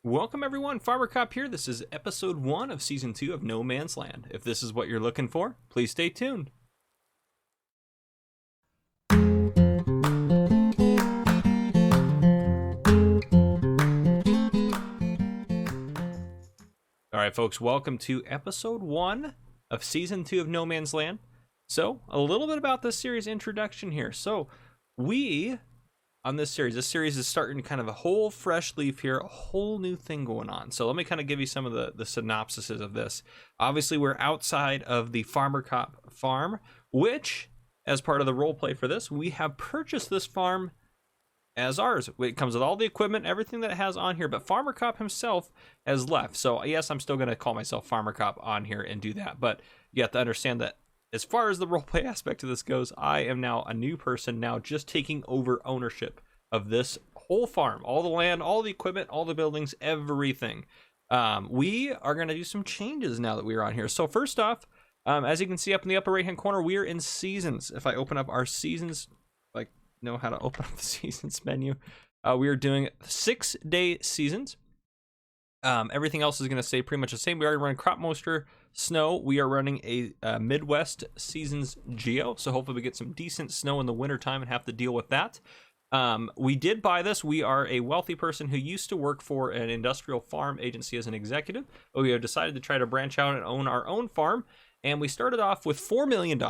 Welcome everyone, Farmer Cop here. This is episode 1 of season 2 of No Man's Land. If this is what you're looking for, please stay tuned. Alright folks, welcome to episode 1 of season 2 of No Man's Land. So, a little bit about this series introduction here. So, on this series is starting kind of a whole fresh leaf here, a whole new thing going on. So let me kind of give you some of the synopsises of this. Obviously, we're outside of the Farmer Cop farm, which, as part of the role play for this, we have purchased this farm as ours. It comes with all the equipment, everything that it has on here, but Farmer Cop himself has left. So yes, I'm still going to call myself Farmer Cop on here and do that, but you have to understand that as far as the roleplay aspect of this goes, I am now a new person, now just taking over ownership of this whole farm, all the land, all the equipment, all the buildings, everything. We are going to do some changes now that we are on here. So first off, as you can see up in the upper right hand corner, we are in seasons. If I open up our seasons, like know how to open up the seasons menu, we are doing 6-day seasons. Everything else is going to stay pretty much the same. We already run crop moisture, snow. We are running a Midwest seasons geo, so hopefully we get some decent snow in the winter time and have to deal with that. We did buy this. We are a wealthy person who used to work for an industrial farm agency as an executive. We have decided to try to branch out and own our own farm, and we started off with $4 million.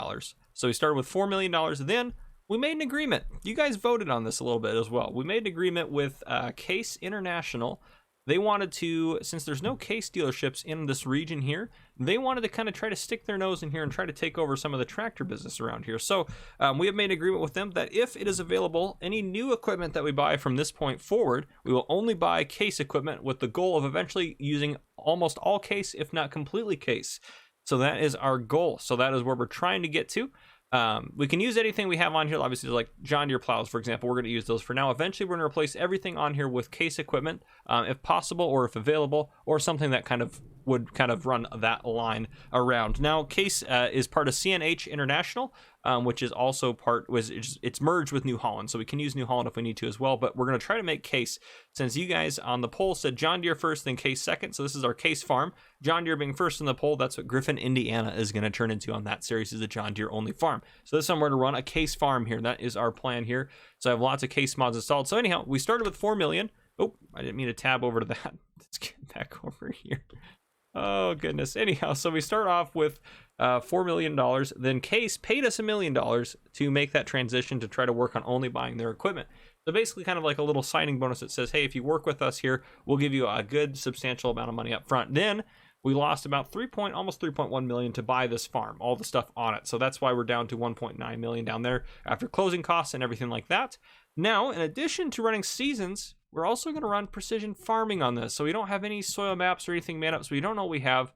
So we started with $4 million. Then we made an agreement. You guys voted on this a little bit as well. We made an agreement with Case International. They wanted to, since there's no Case dealerships in this region here, they wanted to kind of try to stick their nose in here and try to take over some of the tractor business around here. So we have made an agreement with them that if it is available, any new equipment that we buy from this point forward, we will only buy Case equipment with the goal of eventually using almost all Case, if not completely Case. So that is our goal. So that is where we're trying to get to. We can use anything we have on here, obviously, like John Deere plows, for example. We're going to use those for now. Eventually, we're going to replace everything on here with Case equipment, if possible, or if available, or something that would run that line around. Now, Case is part of CNH International, which is also it's merged with New Holland, so we can use New Holland if we need to as well, but we're going to try to make Case, since you guys on the poll said John Deere first, then Case second, so this is our Case farm. John Deere being first in the poll, that's what Griffin, Indiana is going to turn into on that series, is a John Deere only farm. So this time we're going to run a Case farm here. That is our plan here. So I have lots of Case mods installed. So anyhow, we started with 4 million. Oh, I didn't mean to tab over to that. Let's get back over here. Oh goodness. Anyhow, so we start off with $4 million. Then Case paid us $1 million to make that transition to try to work on only buying their equipment. So basically kind of like a little signing bonus that says, hey, if you work with us here, we'll give you a good substantial amount of money up front. Then we lost about almost 3.1 million to buy this farm, all the stuff on it. So that's why we're down to 1.9 million down there after closing costs and everything like that. Now, in addition to running seasons, we're also going to run precision farming on this. So we don't have any soil maps or anything made up, so we don't know what we have.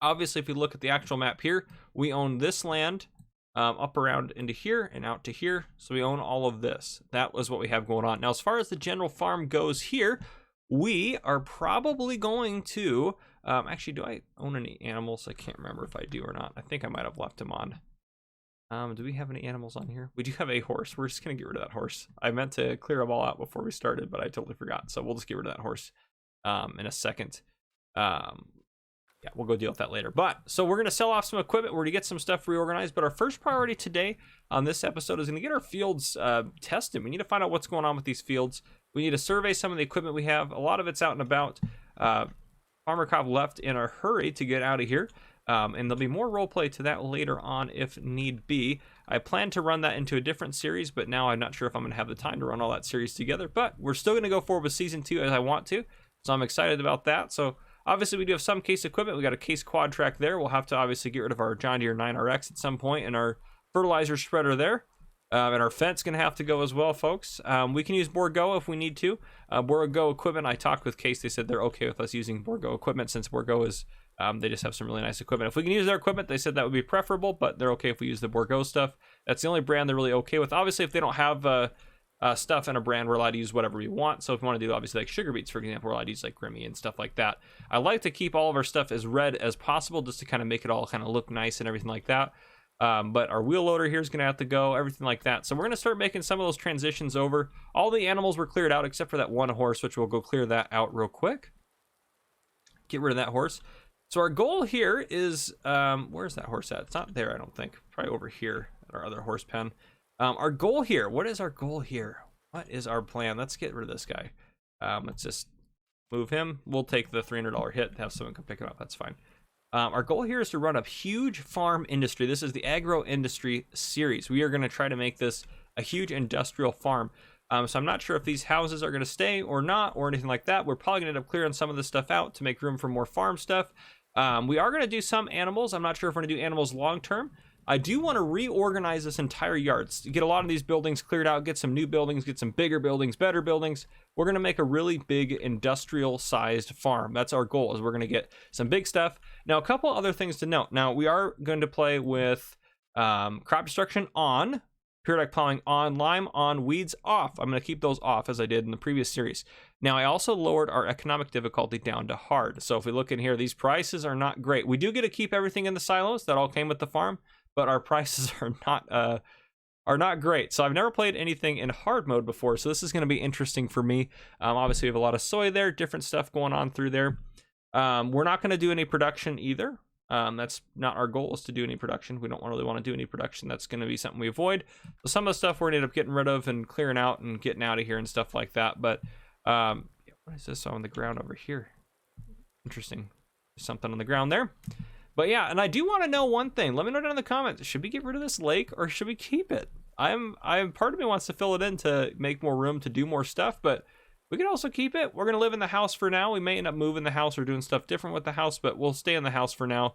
Obviously, if we look at the actual map here, we own this land up around into here and out to here. So we own all of this. That was what we have going on. Now, as far as the general farm goes here, we are probably going to, actually, do I own any animals? I can't remember if I do or not. I think I might have left them on. Do we have any animals on here? We do have a horse. We're just going to get rid of that horse. I meant to clear them all out before we started, but I totally forgot. So we'll just get rid of that horse in a second. Yeah, we'll go deal with that later. But so we're going to sell off some equipment. We're going to get some stuff reorganized. But our first priority today on this episode is going to get our fields tested. We need to find out what's going on with these fields. We need to survey some of the equipment we have. A lot of it's out and about. Farmer Cop left in a hurry to get out of here. And there'll be more roleplay to that later on if need be. I plan to run that into a different series, but now I'm not sure if I'm going to have the time to run all that series together. But we're still going to go forward with season 2 as I want to. So I'm excited about that. So obviously we do have some Case equipment. We got a Case quad track there. We'll have to obviously get rid of our John Deere 9RX at some point and our fertilizer spreader there. And our fence going to have to go as well, folks. We can use Bourgault if we need to. Bourgault equipment, I talked with Case. They said they're okay with us using Bourgault equipment since Bourgault is, they just have some really nice equipment. If we can use their equipment, they said that would be preferable, but they're okay if we use the Bourgault stuff. That's the only brand they're really okay with. Obviously, if they don't have stuff in a brand, we're allowed to use whatever we want. So if we want to do, obviously, like sugar beets, for example, we're allowed to use like Grimmy and stuff like that. I like to keep all of our stuff as red as possible just to kind of make it all kind of look nice and everything like that. But our wheel loader here is going to have to go, everything like that. So we're going to start making some of those transitions over. All the animals were cleared out except for that one horse, which we'll go clear that out real quick. Get rid of that horse. So our goal here is, where's that horse at? It's not there, I don't think. Probably over here at our other horse pen. Our goal here, what is our goal here? What is our plan? Let's get rid of this guy. Let's just move him. We'll take the $300 hit, have someone come pick him up. That's fine. Our goal here is to run a huge farm industry. This is the agro industry series. We are going to try to make this a huge industrial farm. So I'm not sure if these houses are going to stay or not or anything like that. We're probably going to end up clearing some of this stuff out to make room for more farm stuff. We are going to do some animals. I'm not sure if we're going to do animals long term. I do want to reorganize this entire yard, get a lot of these buildings cleared out, get some new buildings, get some bigger buildings, better buildings. We're going to make a really big industrial sized farm. That's our goal, is we're going to get some big stuff. Now, a couple other things to note. Now, we are going to play with crop destruction on, periodic plowing on, lime on, weeds off. I'm going to keep those off as I did in the previous series. Now, I also lowered our economic difficulty down to hard. So if we look in here, these prices are not great. We do get to keep everything in the silos. That all came with the farm, but our prices are not great. So I've never played anything in hard mode before, so this is going to be interesting for me. Obviously, we have a lot of soy there, different stuff going on through there. We're not going to do any production either. That's not our goal, is to do any production. We don't really want to do any production. That's going to be something we avoid. So some of the stuff we're going to end up getting rid of and clearing out and getting out of here and stuff like that. But what is this on the ground over here? Interesting. There's something on the ground there. But yeah, and I do want to know one thing. Let me know down in the comments. Should we get rid of this lake or should we keep it? I'm part of me wants to fill it in to make more room to do more stuff, but we can also keep it. We're going to live in the house for now. We may end up moving the house or doing stuff different with the house, but we'll stay in the house for now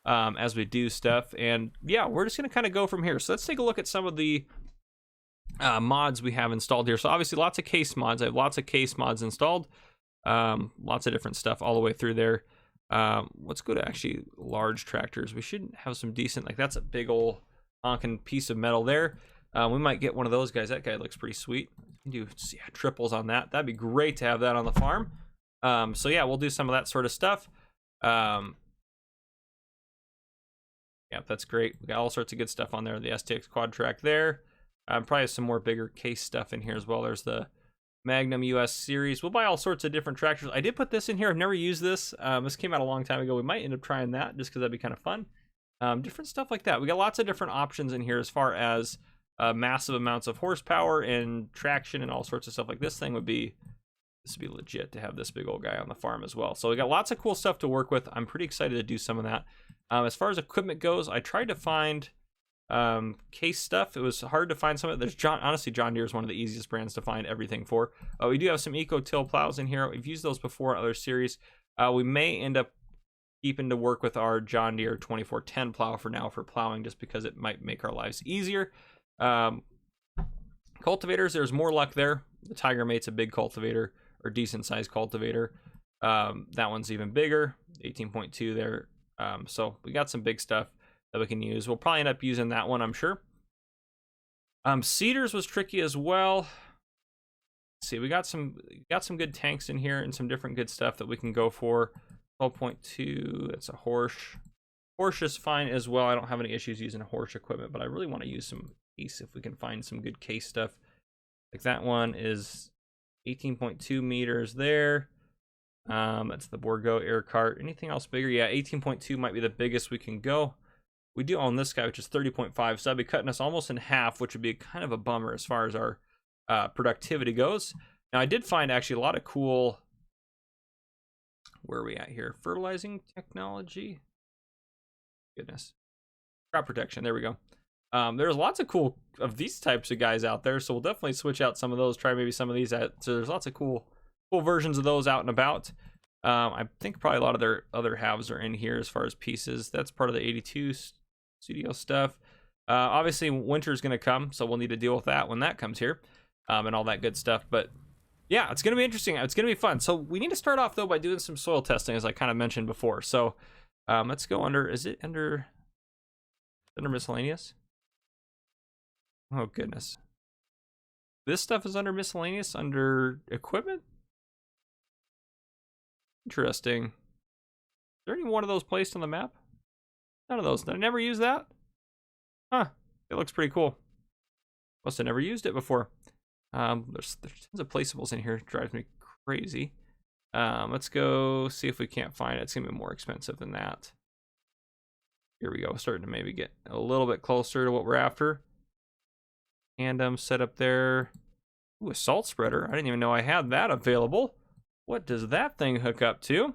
as we do stuff. And yeah, we're just going to kind of go from here. So let's take a look at some of the mods we have installed here. So obviously lots of case mods. I have lots of case mods installed. Lots of different stuff all the way through there. Let's go to actually large tractors. We should have some decent, like that's a big old honking piece of metal there. We might get one of those guys. That guy looks pretty sweet. Do triples on that. That'd be great to have that on the farm. So yeah, we'll do some of that sort of stuff. Yeah, that's great. We got all sorts of good stuff on there. The STX quad track there. Probably some more bigger case stuff in here as well. There's the Magnum US series. We'll buy all sorts of different tractors. I did put this in here. I've never used this. This came out a long time ago. We might end up trying that just because that'd be kind of fun. Different stuff like that. We got lots of different options in here as far as massive amounts of horsepower and traction and all sorts of stuff. Like this would be legit to have this big old guy on the farm as well. So we got lots of cool stuff to work with. I'm pretty excited to do some of that. As far as equipment goes, I tried to find case stuff. It was hard to find some of it. There's honestly, John Deere is one of the easiest brands to find everything for. We do have some Eco-Till plows in here. We've used those before in other series. We may end up keeping to work with our John Deere 2410 plow for now for plowing, just because it might make our lives easier. Cultivators, there's more luck there. The Tiger Mate's a big cultivator, or decent sized cultivator. That one's even bigger, 18.2 there. So we got some big stuff that we can use. We'll probably end up using that one, I'm sure. Cedars was tricky as well. Let's see, we got some good tanks in here and some different good stuff that we can go for. 12.2, it's a Horsch. Horsch is fine as well. I don't have any issues using Horsch equipment, but I really want to use some case if we can find some good case stuff. Like that one is 18.2 meters there. That's the Bourgault air cart. Anything else bigger? Yeah, 18.2 might be the biggest we can go. We do own this guy, which is 30.5, so that'd be cutting us almost in half, which would be kind of a bummer as far as our productivity goes. Now, I did find actually a lot of cool... Where are we at here? Fertilizing technology? Goodness. Crop protection, there we go. There's lots of cool of these types of guys out there, so we'll definitely switch out some of those, try maybe some of these out. So there's lots of cool versions of those out and about. I think probably a lot of their other halves are in here as far as pieces. That's part of the 82 studio stuff. Obviously winter's going to come, so we'll need to deal with that when that comes here, and all that good stuff. But yeah, it's going to be interesting. It's going to be fun. So we need to start off though by doing some soil testing, as I kind of mentioned before. So let's go under, is it under miscellaneous? Oh goodness. This stuff is under miscellaneous, under equipment? Interesting. Is there any one of those placed on the map? None of those. Did I never use that? Huh, it looks pretty cool. Must have never used it before. There's tons of placeables in here. It drives me crazy. Let's go see if we can't find it. It's gonna be more expensive than that. Here we go, starting to maybe get a little bit closer to what we're after. Tandem set up there. Ooh, a salt spreader. I didn't even know I had that available. What does that thing hook up to?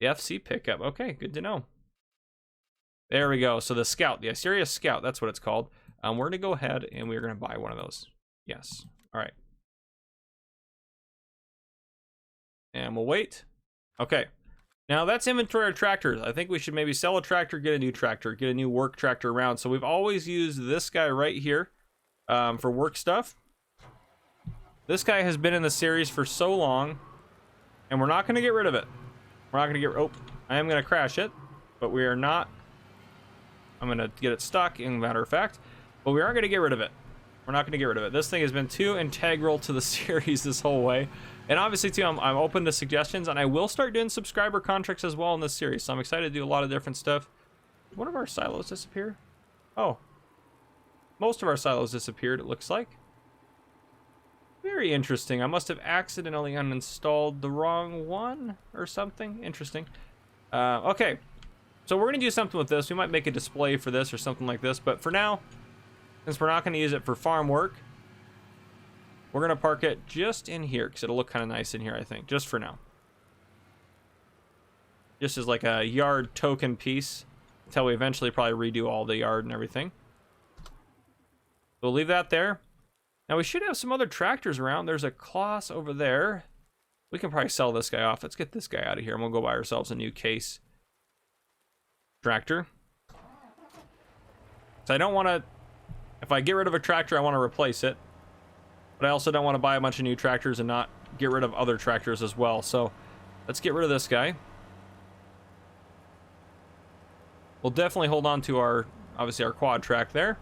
The FC pickup. Okay, good to know. There we go. So the Scout, the Assyria Scout, that's what it's called. We're gonna go ahead and we're gonna buy one of those. Yes. All right. And we'll wait. Okay. Now that's inventory of tractors. I think we should maybe sell a tractor, get a new tractor, get a new work tractor around. So we've always used this guy right here for work stuff. This guy has been in the series for so long, and we're not going to get rid of it. We're not going to get. Oh, I am going to crash it, but we are not. I'm going to get it stuck, in matter of fact, but we aren't going to get rid of it. We're not going to get rid of it. This thing has been too integral to the series this whole way. And obviously, too, I'm open to suggestions, and I will start doing subscriber contracts as well in this series. So I'm excited to do a lot of different stuff. Did one of our silos disappear? Oh. Most of our silos disappeared, it looks like. Very interesting. I must have accidentally uninstalled the wrong one or something. Interesting. Okay. So we're going to do something with this. We might make a display for this or something like this. But for now, since we're not going to use it for farm work, we're going to park it just in here because it'll look kind of nice in here, I think, just for now. Just as like a yard token piece until we eventually probably redo all the yard and everything. We'll leave that there. Now we should have some other tractors around. There's a Kloss over there. We can probably sell this guy off. Let's get this guy out of here and we'll go buy ourselves a new case tractor. So I don't want to, if I get rid of a tractor, I want to replace it. But I also don't want to buy a bunch of new tractors and not get rid of other tractors as well. So let's get rid of this guy. We'll definitely hold on to our, obviously our quad track there.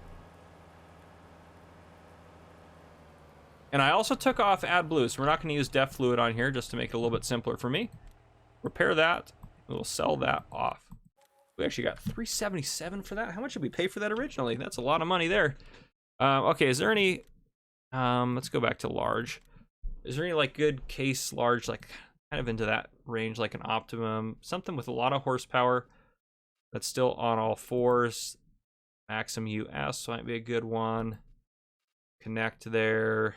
And I also took off AdBlue, so we're not going to use Def Fluid on here just to make it a little bit simpler for me. Repair that. We'll sell that off. We actually got $377 for that. How much did we pay for that originally? That's a lot of money there. Okay, is there any... let's go back to large. Is there any like good case large, like kind of into that range, like an Optimum, something with a lot of horsepower that's still on all fours? Maxim US might be a good one. Connect there.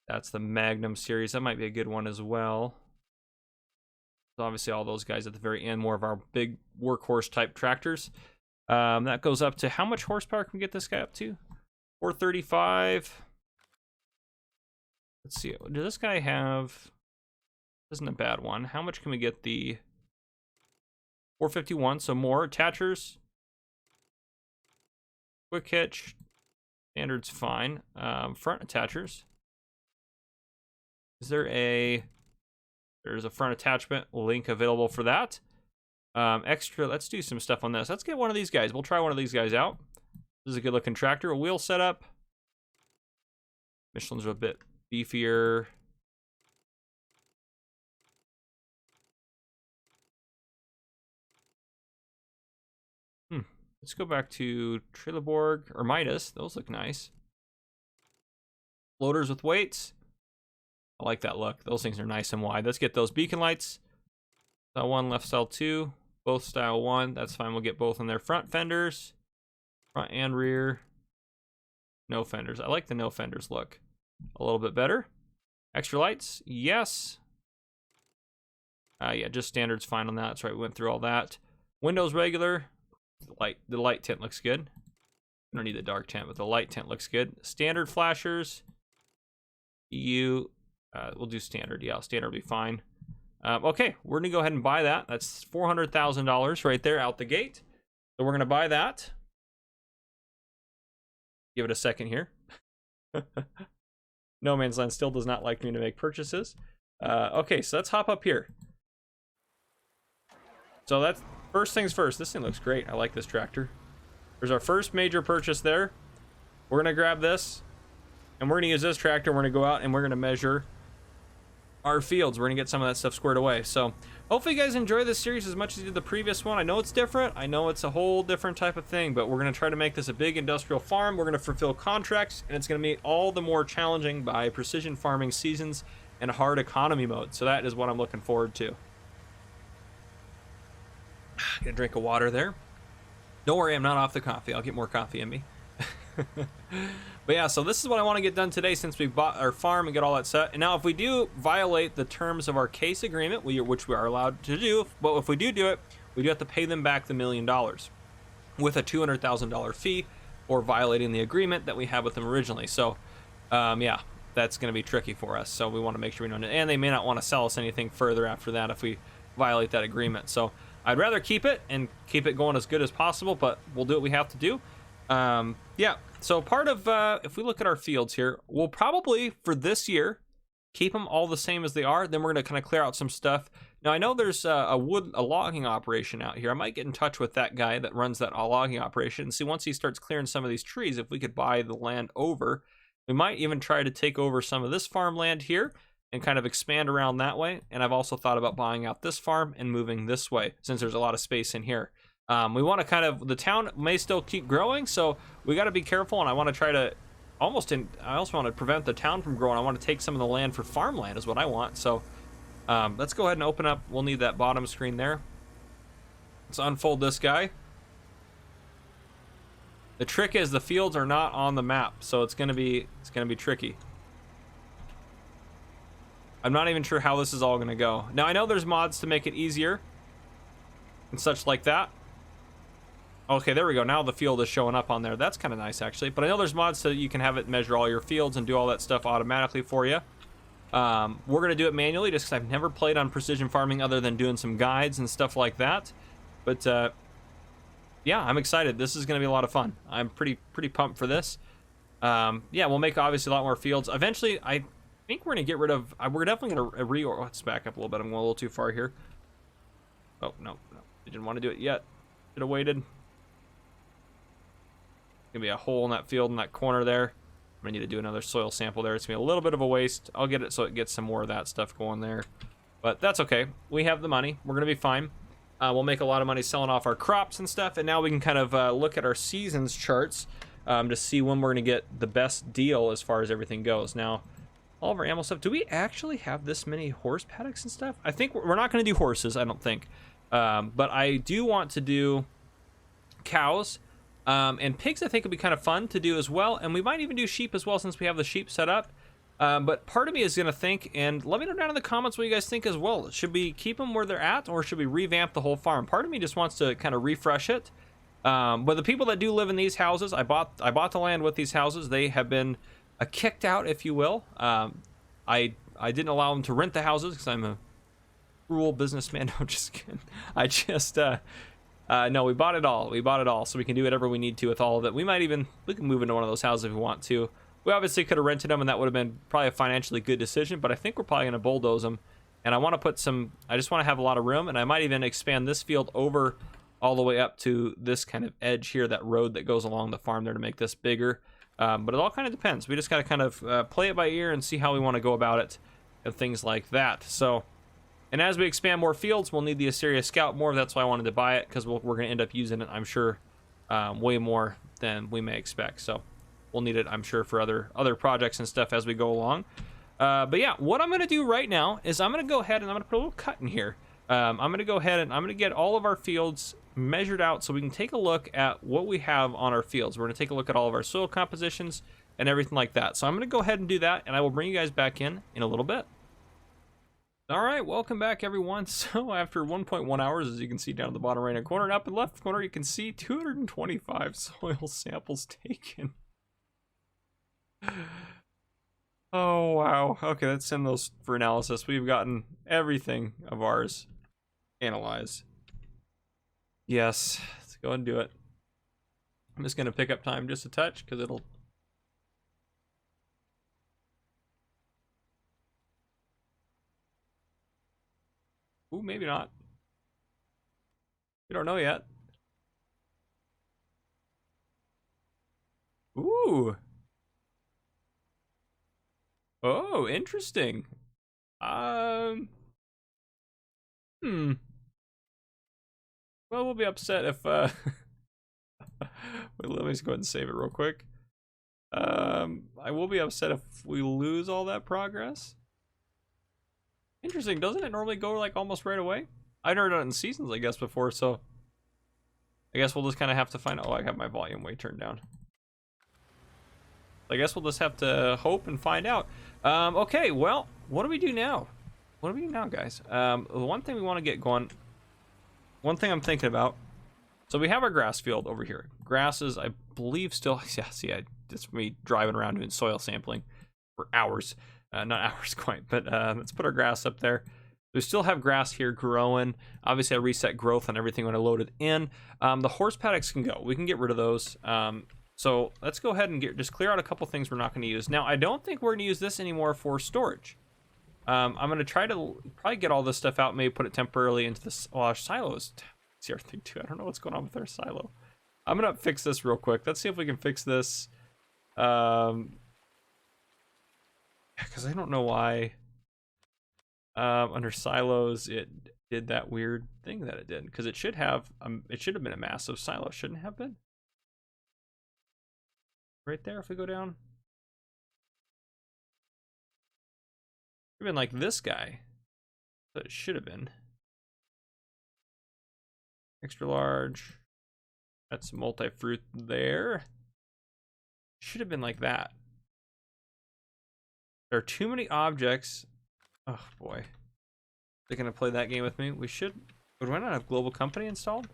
That's the Magnum series. That might be a good one as well. So obviously all those guys at the very end, more of our big workhorse type tractors. That goes up to, how much horsepower can we get this guy up to? 435. Let's see, does this guy have, isn't a bad one. How much can we get the 451? So more attachers. Quick hitch. Standard's fine. Front attachers. Is there a, there's a front attachment link available for that. Extra, let's do some stuff on this. Let's get one of these guys. We'll try one of these guys out. This is a good looking tractor. A wheel setup. Michelin's are a bit beefier. Let's go back to Trelleborg or Midas. Those look nice. Loaders with weights. I like that look. Those things are nice and wide. Let's get those beacon lights. Style 1, left style 2. Both style 1. That's fine. We'll get both on their front fenders. Front and rear. No fenders. I like the no fenders look a little bit better. Extra lights. Yes. Yeah, just standard's fine on that. That's right. We went through all that. Windows regular. The light tint looks good. I don't need the dark tint, but the light tint looks good. Standard flashers. We'll do standard. Yeah, standard will be fine. Okay, we're gonna go ahead and buy that. That's $400,000 right there out the gate. So we're gonna buy that. Give it a second here. No Man's Land still does not like me to make purchases. Okay, so let's hop up here. So that's first things first. This thing looks great. I like this tractor. There's our first major purchase there. We're gonna grab this and we're gonna use this tractor. We're gonna go out and we're gonna measure our fields. We're gonna get some of that stuff squared away. So hopefully you guys enjoy this series as much as you did the previous one. I know it's different. I know it's a whole different type of thing, but we're gonna try to make this a big industrial farm. We're gonna fulfill contracts, and it's gonna be all the more challenging by precision farming seasons and hard economy mode. So that is what I'm looking forward to. Get a drink of water there. Don't worry, I'm not off the coffee. I'll get more coffee in me. But yeah, so this is what I want to get done today since we bought our farm and get all that set. And now if we do violate the terms of our case agreement, which we are allowed to do, but if we do it, we do have to pay them back the $1 million with a $200,000 fee for violating the agreement that we had with them originally. So yeah, that's going to be tricky for us. So we want to make sure we know, and they may not want to sell us anything further after that if we violate that agreement. So I'd rather keep it and keep it going as good as possible, but we'll do what we have to do. Yeah, so part of, if we look at our fields here, we'll probably, for this year, keep them all the same as they are. Then we're going to kind of clear out some stuff. Now, I know there's a logging operation out here. I might get in touch with that guy that runs that logging operation and see once he starts clearing some of these trees, if we could buy the land over. We might even try to take over some of this farmland here and kind of expand around that way. And I've also thought about buying out this farm and moving this way since there's a lot of space in here. We want to kind of, the town may still keep growing, so we got to be careful, and I want to try to I also want to prevent the town from growing. I want to take some of the land for farmland is what I want. So let's go ahead and open up. We'll need that bottom screen there. Let's unfold this guy. The trick is the fields are not on the map, so it's gonna be tricky. I'm not even sure how this is all gonna go. Now I know there's mods to make it easier and such like that. Okay, there we go. Now the field is showing up on there. That's kind of nice, actually. But I know there's mods so you can have it measure all your fields and do all that stuff automatically for you. We're going to do it manually just because I've never played on precision farming other than doing some guides and stuff like that. But, yeah, I'm excited. This is going to be a lot of fun. I'm pretty pumped for this. Yeah, we'll make, obviously, a lot more fields. Eventually, I think we're going to get rid of... We're definitely going to let's back up a little bit. I'm going a little too far here. Oh, no. I didn't want to do it yet. Should have waited. Gonna be a hole in that field in that corner there. I'm gonna need to do another soil sample there. It's gonna be a little bit of a waste. I'll get it so it gets some more of that stuff going there, but that's okay. We have the money. We're gonna be fine. We'll make a lot of money selling off our crops and stuff, and now we can kind of look at our seasons charts to see when we're gonna get the best deal as far as everything goes. Now, all of our animal stuff. Do we actually have this many horse paddocks and stuff? I think we're not gonna do horses. I don't think, but I do want to do cows. And pigs I think would be kind of fun to do as well, and we might even do sheep as well since we have the sheep set up. But part of me is going to think, and let me know down in the comments what you guys think as well. Should we keep them where they're at, or should we revamp the whole farm? Part of me just wants to kind of refresh it. But the people that do live in these houses, I bought the land with these houses. They have been kicked out, if you will. I didn't allow them to rent the houses because I'm a cruel businessman. No, I'm just kidding. No, we bought it all. We bought it all, so we can do whatever we need to with all of it. We can move into one of those houses if we want to. We obviously could have rented them, and that would have been probably a financially good decision, but I think we're probably going to bulldoze them. And I want to put some, I just want to have a lot of room, and I might even expand this field over all the way up to this kind of edge here, that road that goes along the farm there to make this bigger. But it all kind of depends. We just got to kind of play it by ear and see how we want to go about it and things like that. So... And as we expand more fields, we'll need the Assyria Scout more. That's why I wanted to buy it, because we're going to end up using it, I'm sure, way more than we may expect. So we'll need it, I'm sure, for other projects and stuff as we go along. But yeah, what I'm going to do right now is I'm going to go ahead and I'm going to put a little cut in here. I'm going to go ahead and I'm going to get all of our fields measured out so we can take a look at what we have on our fields. We're going to take a look at all of our soil compositions and everything like that. So I'm going to go ahead and do that, and I will bring you guys back in a little bit. All right, welcome back, everyone. So after 1.1 hours, as you can see down at the bottom right-hand corner and up in the left corner, you can see 225 soil samples taken. Oh, wow. Okay, let's send those for analysis. We've gotten everything of ours analyzed. Yes, let's go and do it. I'm just going to pick up time just a touch because it'll... Ooh, maybe not. We don't know yet. Ooh. Oh, interesting. Hmm. Well, we'll be upset if wait, let me just go ahead and save it real quick. I will be upset if we lose all that progress. Interesting, doesn't it normally go like almost right away? I've never done it in seasons, I guess, before, so I guess we'll just kind of have to find out. Oh, I have my volume way turned down. I guess we'll just have to hope and find out. Okay, well, what do we do now? What do we do now, guys? The one thing we want to get going, one thing I'm thinking about, so we have our grass field over here. Grass is, I believe, still, yeah, see, it's me driving around doing soil sampling for hours. Not hours quite, but let's put our grass up there. We still have grass here growing. Obviously, I reset growth on everything when I load it in. The horse paddocks can go. We can get rid of those. So let's go ahead and just clear out a couple things we're not going to use. Now, I don't think we're going to use this anymore for storage. I'm going to try to probably get all this stuff out, maybe put it temporarily into the our silos. See our thing too. I don't know what's going on with our silo. I'm going to fix this real quick. Let's see if we can fix this. Because I don't know why under silos it did that weird thing that it did. Because it should have been a massive silo, shouldn't it have been? Right there, if we go down. It been like this guy. That it should have been. Extra large. That's multi-fruit there. Should have been like that. There are too many objects. Oh boy. They're gonna play that game with me. We should. Would I not have Global Company installed?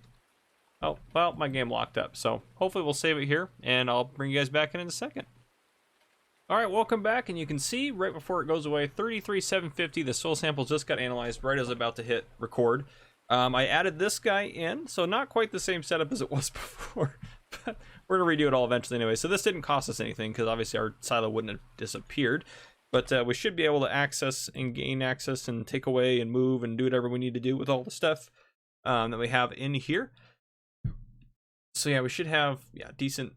Oh, well, my game locked up. So hopefully we'll save it here and I'll bring you guys back in a second. All right, welcome back. And you can see right before it goes away, 33,750, the soil samples just got analyzed right as I was about to hit record. I added this guy in, so not quite the same setup as it was before, but we're gonna redo it all eventually anyway. So this didn't cost us anything because obviously our silo wouldn't have disappeared, but we should be able to access and gain access and take away and move and do whatever we need to do with all the stuff that we have in here. So yeah, we should have decent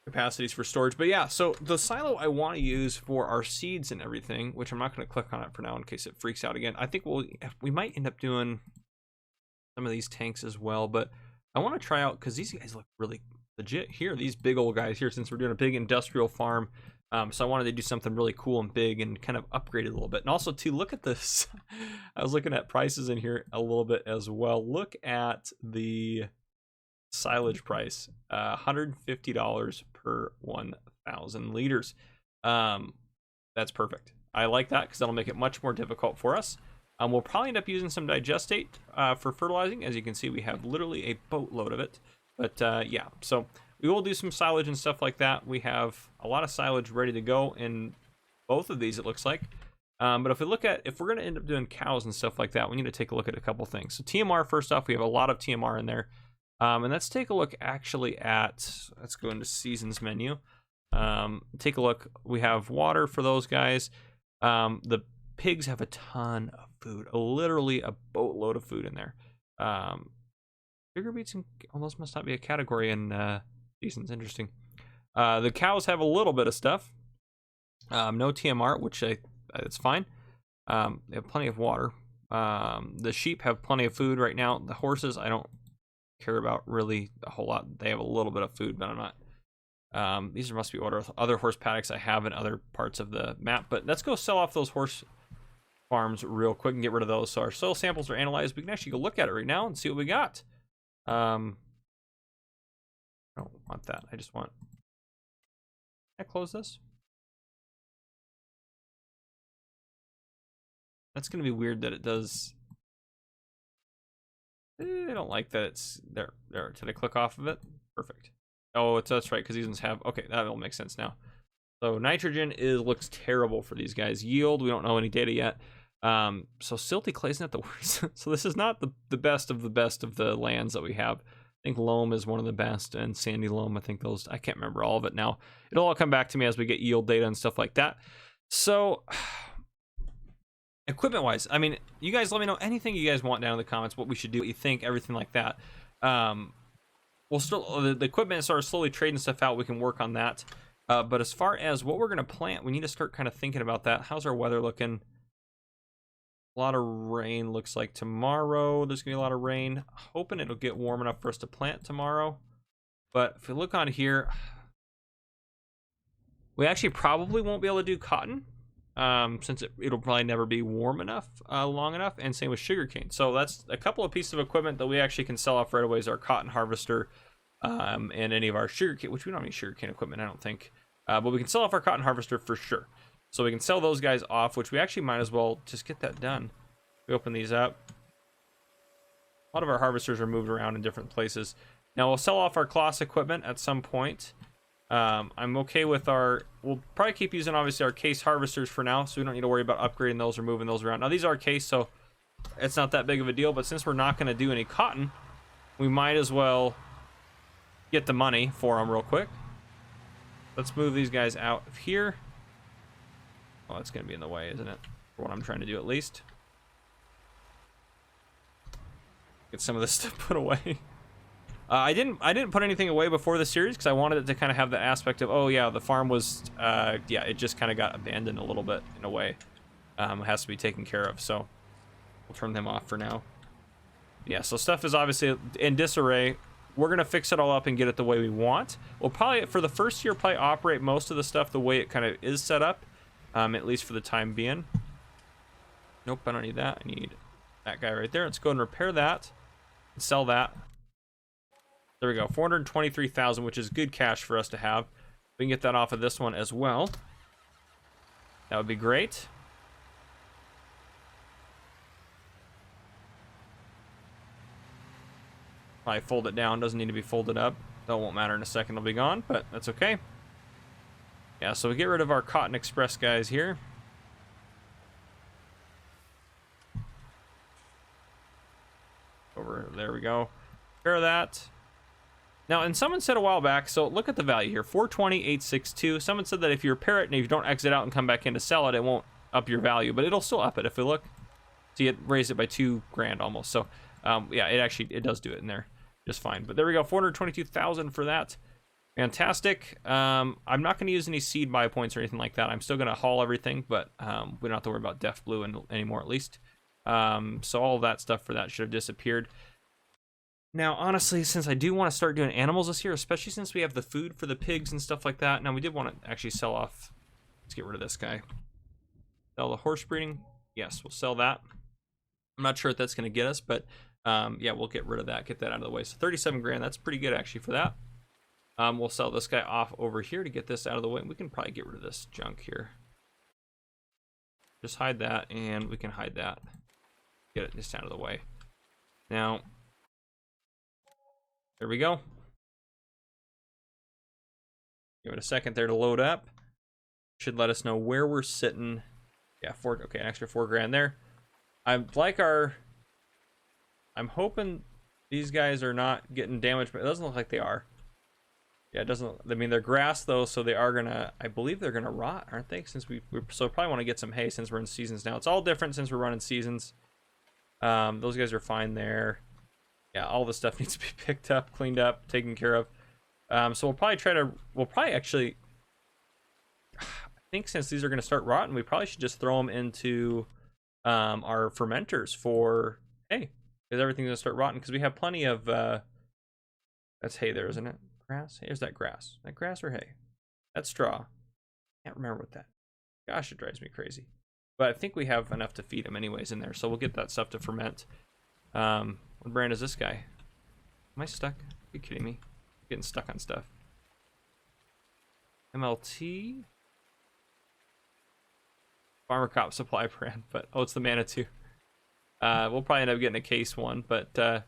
capacities for storage. But yeah, so the silo I want to use for our seeds and everything, which I'm not going to click on it for now in case it freaks out again. I think we might end up doing some of these tanks as well, but I want to try out because these guys look really legit here. These big old guys here, since we're doing a big industrial farm. So I wanted to do something really cool and big and kind of upgrade it a little bit. And also to look at this, I was looking at prices in here a little bit as well. Look at the silage price, $150 per 1,000 liters. That's perfect. I like that because that'll make it much more difficult for us. We'll probably end up using some digestate for fertilizing. As you can see, we have literally a boatload of it. But yeah, so we will do some silage and stuff like that. We have a lot of silage ready to go in both of these, it looks like. But if we're going to end up doing cows and stuff like that, we need to take a look at a couple things. So TMR, first off, we have a lot of TMR in there. And let's take a look actually let's go into seasons menu. Take a look. We have water for those guys. The pigs have a ton of food, literally a boatload of food in there. Sugar beets and those must not be a category in seasons. Interesting. The cows have a little bit of stuff. No TMR, which it's fine. They have plenty of water. The sheep have plenty of food right now. The horses, I don't care about really a whole lot. They have a little bit of food, but I'm not. These must be other horse paddocks I have in other parts of the map. But let's go sell off those horse farms real quick and get rid of those. So our soil samples are analyzed. We can actually go look at it right now and see what we got. I don't want that. I just want. Can I close this? That's gonna be weird that it does. I don't like that it's there. Did I click off of it? Perfect. Oh, that's right, because these ones have. Okay, that'll make sense now. So nitrogen looks terrible for these guys. Yield, we don't know any data yet. So silty clay is not the worst. So this is not the best of the lands that we have. I think loam is one of the best, and sandy loam. I think those. I can't remember all of it now. It'll all come back to me as we get yield data and stuff like that. So. Equipment wise, I mean, you guys let me know anything you guys want down in the comments, what we should do, what you think, everything like that. We'll still, the equipment sort of slowly trading stuff out. We can work on that. But as far as what we're going to plant, we need to start kind of thinking about that. How's our weather looking? A lot of rain looks like tomorrow. There's gonna be a lot of rain. Hoping it'll get warm enough for us to plant tomorrow. But if you look on here, we actually probably won't be able to do cotton, since it'll probably never be warm enough, long enough, and same with sugarcane. So that's a couple of pieces of equipment that we actually can sell off right away is our cotton harvester, and any of our sugarcane, which we don't have any sugarcane equipment, I don't think. But we can sell off our cotton harvester for sure. So we can sell those guys off, which we actually might as well just get that done. We open these up. A lot of our harvesters are moved around in different places. Now we'll sell off our Kloss equipment at some point. I'm okay with we'll probably keep using obviously our case harvesters for now, so we don't need to worry about upgrading those or moving those around. Now these are case, so it's not that big of a deal, but since we're not going to do any cotton, we might as well get the money for them real quick. Let's move these guys out of here. Oh, that's going to be in the way, isn't it? For what I'm trying to do at least. Get some of this stuff put away. I didn't put anything away before the series because I wanted it to kind of have the aspect of, oh yeah, the farm was, yeah, it just kind of got abandoned a little bit in a way. It has to be taken care of, so we'll turn them off for now. Yeah, so stuff is obviously in disarray. We're gonna fix it all up and get it the way we want. We'll probably, for the first year, probably operate most of the stuff the way it kind of is set up, at least for the time being. Nope, I don't need that. I need that guy right there. Let's go and repair that and sell that. There we go, 423,000, which is good cash for us to have. We can get that off of this one as well. That would be great. Probably fold it down, doesn't need to be folded up. That won't matter in a second, it'll be gone, but that's okay. Yeah, so we get rid of our Cotton Express guys here. Over, there we go. Repair that. Now, and someone said a while back, so look at the value here, 420,862. Someone said that if you repair it and if you don't exit out and come back in to sell it, it won't up your value, but it'll still up it if we look. See, it raised it by $2,000 almost. So, yeah, it does do it in there just fine. But there we go, 422,000 for that. Fantastic. I'm not going to use any seed buy points or anything like that. I'm still going to haul everything, but we don't have to worry about Deaf Blue anymore at least. So all of that stuff for that should have disappeared. Now, honestly, since I do want to start doing animals this year, especially since we have the food for the pigs and stuff like that. Now, we did want to actually sell off. Let's get rid of this guy. Sell the horse breeding. Yes, we'll sell that. I'm not sure what that's going to get us, but yeah, we'll get rid of that. Get that out of the way. So 37 grand, that's pretty good actually for that. We'll sell this guy off over here to get this out of the way. We can probably get rid of this junk here. Just hide that, and we can hide that. Get it just out of the way. Now, there we go. Give it a second there to load up. Should let us know where we're sitting. Yeah, okay, an extra 4 grand there. I'm hoping these guys are not getting damaged, but it doesn't look like they are. Yeah, it doesn't. I mean, they're grass though, so they are gonna. I believe they're gonna rot, aren't they? Since we so probably want to get some hay since we're in seasons now. It's all different since we're running seasons. Those guys are fine there. Yeah, all the stuff needs to be picked up, cleaned up, taken care of. So we'll probably actually, I think since these are going to start rotting, we probably should just throw them into our fermenters for hay, because everything's going to start rotting, because we have plenty of, that's hay there, isn't it? Grass? Here's that grass. Is that grass or hay? That's straw. Can't remember what that. Gosh, it drives me crazy. But I think we have enough to feed them anyways in there, so we'll get that stuff to ferment. What brand is this guy? Am I stuck? Are you kidding me? I'm getting stuck on stuff. MLT? Farmer Cop Supply brand, but oh, it's the Manitou. We'll probably end up getting a case one, but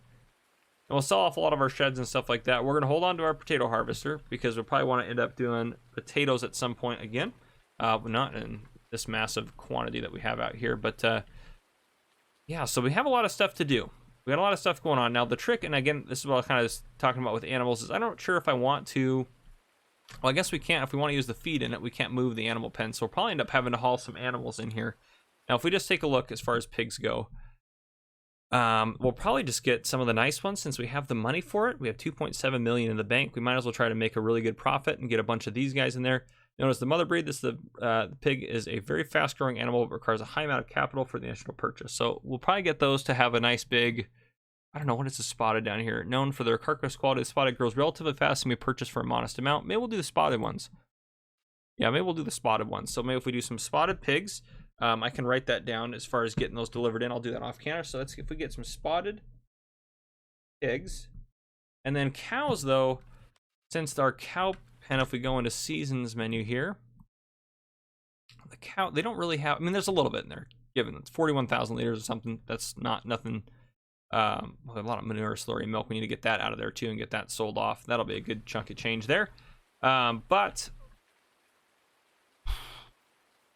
we'll sell off a lot of our sheds and stuff like that. We're gonna hold on to our potato harvester because we'll probably want to end up doing potatoes at some point again. Not in this massive quantity that we have out here, but yeah, so we have a lot of stuff to do. We got a lot of stuff going on. Now the trick, and again, this is what I was kind of talking about with animals, is I'm not sure if I want to, well, I guess we can't, if we want to use the feed in it, we can't move the animal pen, so we'll probably end up having to haul some animals in here. Now, if we just take a look as far as pigs go, we'll probably just get some of the nice ones since we have the money for it. We have 2.7 million in the bank. We might as well try to make a really good profit and get a bunch of these guys in there. Known as the mother breed, the pig is a very fast-growing animal but requires a high amount of capital for the initial purchase. So we'll probably get those to have a nice big, I don't know, what is the spotted down here? Known for their carcass quality, the spotted grows relatively fast and may purchase for a modest amount. Maybe we'll do the spotted ones. Yeah, maybe we'll do the spotted ones. So maybe if we do some spotted pigs, I can write that down as far as getting those delivered in. I'll do that off camera. So let's if we get some spotted pigs. And then cows, though, since our cow pen, if we go into seasons menu here, the cow, they don't really have, I mean, there's a little bit in there, given it's 41,000 liters or something. That's nothing. A lot of manure, slurry, milk. We need to get that out of there too and get that sold off. That'll be a good chunk of change there. But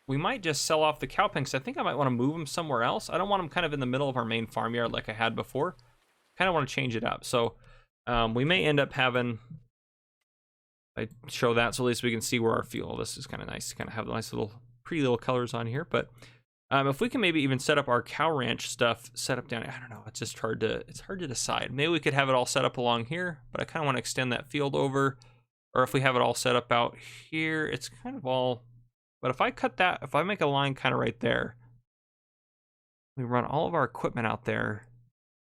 we might just sell off the cow pen because I think I might want to move them somewhere else. I don't want them kind of in the middle of our main farmyard like I had before. Kind of want to change it up. So we may end up having, I show that so at least we can see where our field. This is kind of nice to kind of have nice little pretty little colors on here. But if we can maybe even set up our cow ranch stuff set up down, I don't know, it's just hard to decide. Maybe we could have it all set up along here, but I kind of want to extend that field over. Or if we have it all set up out here, it's kind of all, but if I cut that, if I make a line kind of right there, we run all of our equipment out there,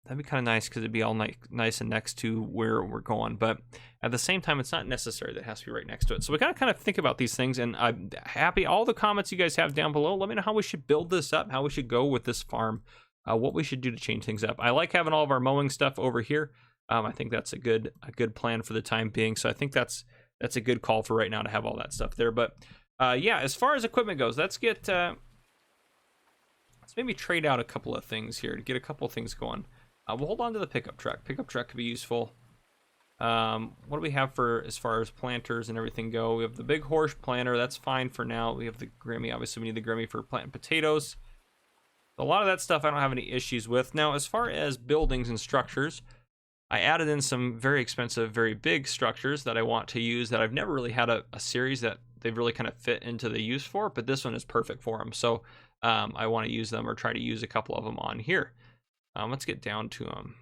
that'd be kind of nice because it'd be all nice and next to where we're going. But at the same time, it's not necessary that it has to be right next to it. So we gotta kind of think about these things, and I'm happy. All the comments you guys have down below, let me know how we should build this up, how we should go with this farm, what we should do to change things up. I like having all of our mowing stuff over here. I think that's a good plan for the time being. So I think that's a good call for right now to have all that stuff there. But yeah, as far as equipment goes, let's maybe trade out a couple of things here to get a couple of things going. We'll hold on to the pickup truck. Pickup truck could be useful. What do we have for as far as planters and everything go? We have the big horse planter. That's fine for now. We have the Grimmy. Obviously, we need the Grimmy for planting potatoes. A lot of that stuff I don't have any issues with. Now, as far as buildings and structures, I added in some very expensive, very big structures that I want to use that I've never really had a series that they've really kind of fit into the use for, but this one is perfect for them. So I want to use them or try to use a couple of them on here. Let's get down to them.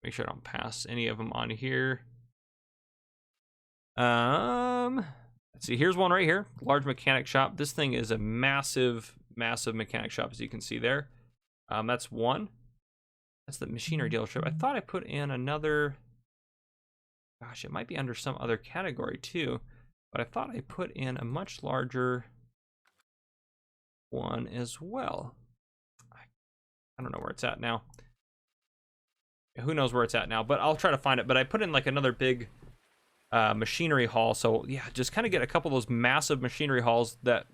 Make sure I don't pass any of them on here. Let's see, here's one right here. Large mechanic shop. This thing is a massive, massive mechanic shop, as you can see there. That's one. That's the machinery dealership. I thought I put in another, gosh, it might be under some other category too, but I thought I put in a much larger one as well. I don't know where it's at now. Who knows where it's at now, but I'll try to find it. But I put in like another big machinery hall. So yeah, just kind of get a couple of those massive machinery halls that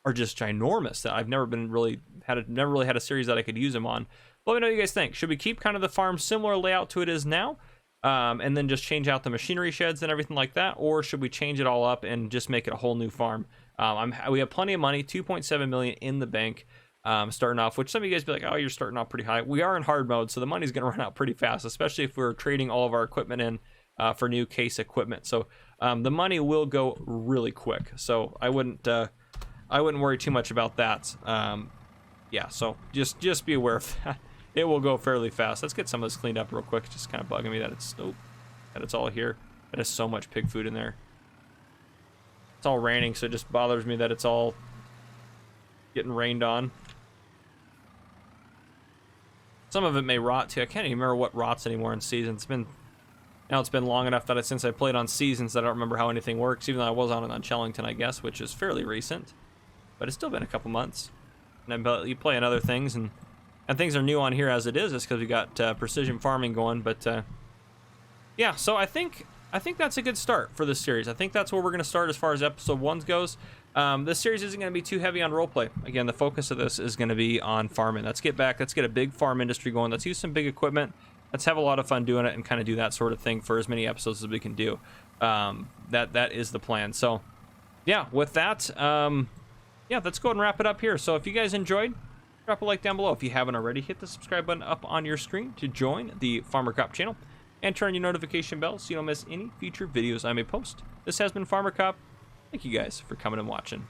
are just ginormous that I've never really had a series that I could use them on. Let me know what you guys think. Should we keep kind of the farm similar layout to it is now, and then just change out the machinery sheds and everything like that, or should we change it all up and just make it a whole new farm? We have plenty of money, 2.7 million in the bank. Starting off, which some of you guys be like, oh, you're starting off pretty high. We are in hard mode, so the money's going to run out pretty fast, especially if we're trading all of our equipment in for new case equipment. So the money will go really quick. So I wouldn't worry too much about that. Yeah, so just be aware of that. It will go fairly fast. Let's get some of this cleaned up real quick. It's just kind of bugging me that it's all here. That is so much pig food in there. It's all raining, so it just bothers me that it's all getting rained on. Some of it may rot too. I can't even remember what rots anymore in seasons. It's been long enough that since I played on seasons, I don't remember how anything works. Even though I was on it on Chellington, I guess, which is fairly recent, but it's still been a couple months. And then you play on other things, and things are new on here as it is. It's because we got precision farming going. But yeah, so I think that's a good start for this series. I think that's where we're going to start as far as episode 1 goes. This series isn't going to be too heavy on roleplay. Again, the focus of this is going to be on farming. Let's get a big farm industry going. Let's use some big equipment. Let's have a lot of fun doing it and kind of do that sort of thing for as many episodes as we can do. That is the plan. So yeah, with that, yeah, let's go ahead and wrap it up here. So if you guys enjoyed, drop a like down below. If you haven't already, hit the subscribe button up on your screen to join the Farmer Cop channel and turn on your notification bell so you don't miss any future videos I may post. This has been Farmer Cop. Thank you guys for coming and watching.